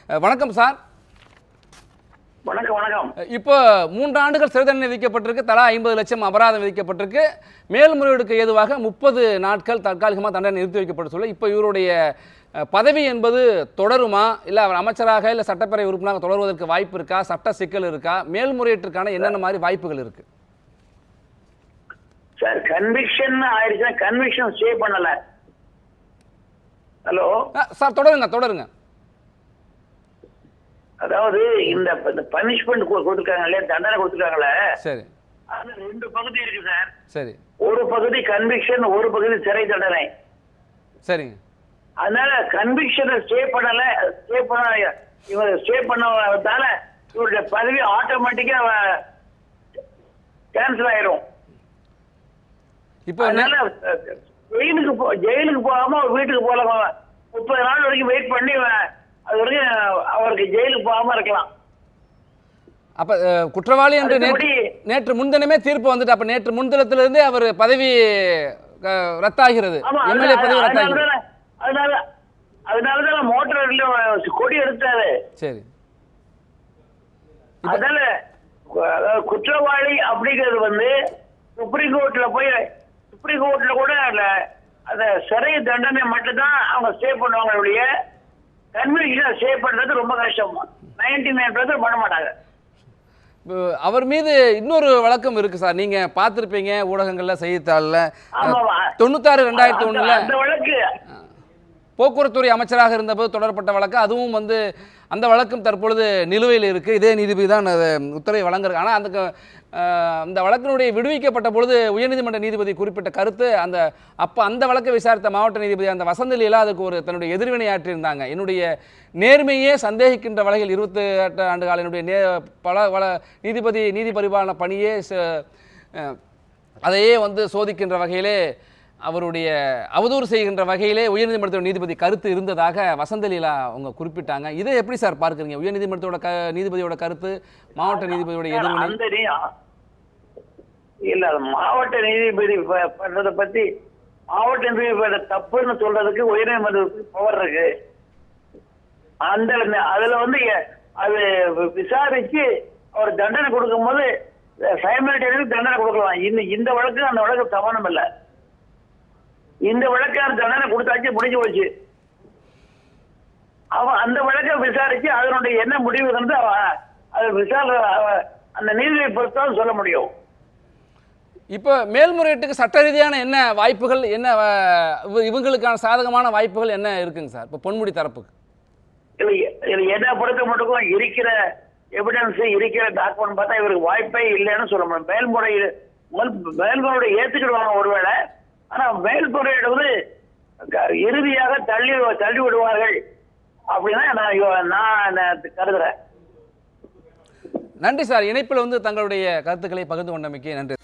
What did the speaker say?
வணக்கம் சார். வணக்கம். வணக்கம். இப்போ 3 ஆண்டுகள் சிறை தண்டனை விதிக்கப்பட்டிருக்கு, தலா 50 லட்சம் அபராதம் விதிக்கப்பட்டிருக்கு. மேல்முறையீடுக்கு ஏதுவாக 30 நாட்கள் தற்காலிகமாக தண்டனை நிறுத்தி வைக்கப்பட்டு சொல்ல இப்போ இவருடைய பதவி என்பது தொடருமா, இல்லை அவர் அமைச்சராக இல்லை சட்டப்பேரவை உறுப்பினராக தொடர்வதற்கு வாய்ப்பு இருக்கா, சட்ட சிக்கல் இருக்கா, மேல்முறையீட்டிற்கான என்னென்ன மாதிரி வாய்ப்புகள் இருக்கு? சார், கன்விக்ஷன் ஆயிடுச்சா? கன்விக்ஷன் ஸ்டே பண்ணல. ஹலோ சார், தொடருங்க. அதாவது இந்த பனிஷ்மெண்ட் கொடுத்துருக்காங்க இல்லையா, தண்டனை கொடுத்துருக்காங்களே, சரி, அது 2 பகுதி இருக்கு சார். சரி, ஒரு பகுதி கன்விக்ஷன், ஒரு பகுதி சிறை தண்டனை. சரிங்க. அதனால கன்விக்ஷனை ஸ்டே பண்ணல. இவர் ஸ்டே பண்ணதால இவருடைய பதவி ஆட்டோமேட்டிக்கா கேன்சல் ஆயிரும். இப்போ அதனால ஜெயிலுக்கு போகாம வீட்டுக்கு போகலாம். 30 நாள் வரைக்கும் வெயிட் பண்ணி அது வரைக்கும் அவருக்கு ஜெயிலுக்கு போகாம இருக்கலாம். அப்ப குற்றவாளி என்று நேற்று முன்தினமே தீர்ப்பு வந்துட்டு, அப்ப நேற்று முன்தினத்திலிருந்தே அவர் பதவி ரத்தாகிறது, எம்எல்ஏ பதவி ரத்தாகிறது. அதனாலதான் மோட்டார் கொடி எடுத்தாரு. சரி. அதனால குற்றவாளி அப்படிங்கிறது சுப்ரீம் கோர்ட்ல கூட அந்த சிறை தண்டனை மட்டும்தான் அவங்க ஸ்டே பண்ணுவாங்க. அவருடைய கன்விக்ஷன் ஸ்டே பண்றது ரொம்ப கஷ்டம். 99% பண்ண மாட்டாங்க. அவர் மீது இன்னொரு வழக்கம் இருக்கு சார், நீங்க பார்த்திருப்பீங்க ஊடகங்கள்ல, செய்தித்தாள்ல. 96/2001 அந்த வழக்கு போக்குவரத்துறை அமைச்சராக இருந்தபோது தொடரப்பட்ட வழக்கு. அதுவும் அந்த வழக்கும் தற்பொழுது நிலுவையில் இருக்கு. இதே நீதிபதி தான் உத்தரவை வழங்குறாங்க. ஆனால் அந்த வழக்கினுடைய விடுவிக்கப்பட்ட பொழுது உயர்நீதிமன்ற நீதிபதி குறிப்பிட்ட கருத்து, அந்த வழக்கை விசாரித்த மாவட்ட நீதிபதி அந்த வசந்தலீலா அதுக்கு தன்னுடைய எதிர்வினை ஆற்றியிருந்தாங்க. என்னுடைய நேர்மையே சந்தேகிக்கின்ற வகையில் 28 ஆண்டு கால என்னுடைய பல நீதி பரிபாலன பணியே அதையே சோதிக்கின்ற வகையிலே, அவருடைய அவதூறு செய்கின்ற வகையிலே உயர்நீதிமன்றத்தோட நீதிபதி கருத்து இருந்ததாக வசந்தலீலா அவங்க குறிப்பிட்டாங்க. இதை எப்படி சார் பார்க்குறீங்க? உயர்நீதிமன்றத்தோட நீதிபதியோட கருத்து, மாவட்ட நீதிபதியோட எதிர்வினை. இல்ல, மாவட்ட நீதிபதி பண்றதை பத்தி மாவட்ட நீதிபதி தப்புன்னு சொல்றதுக்கு உயர்நீதிமன்றத்துக்கு பவர் இருக்கு. அதுல அது விசாரிச்சு அவர் தண்டனை கொடுக்கும் போது சைமல்டேனியஸா தண்டனை கொடுக்கலாம். இந்த வழக்கு அந்த வழக்கு சமானம் இல்லை. இந்த வழக்கான தண்டனை கொடுத்தாச்சு, முடிஞ்சு போச்சு. அவன் அந்த வழக்கை விசாரிச்சு அதனுடைய என்ன முடிவு வந்து அந்த நீதியை பொறுத்தான் சொல்ல முடியும். இப்ப மேல்முறையீட்டுக்கு சட்ட ரீதியான என்ன வாய்ப்புகள், என்ன இவங்களுக்கான சாதகமான வாய்ப்புகள் என்ன இருக்குங்க சார் இப்ப பொன்முடி தரப்புக்கு? என்ன பொறுத்த மட்டும் இருக்கிற எவிடன்ஸ், இருக்கிற டாக்குமெண்ட் பார்த்தா இவருக்கு வாய்ப்பே இல்லைன்னு சொல்ல முடியும். மேல்முறையீடு ஏத்துக்கிடுவாங்க ஒருவேளை. ஆனா மேல்முறையீடு இறுதியாக தள்ளி விடுவார்கள் அப்படின்னா நான் கருதுறேன். நன்றி சார். இணைப்பில் தங்களுடைய கருத்துக்களை பகிர்ந்து கொண்டமைக்கு நன்றி.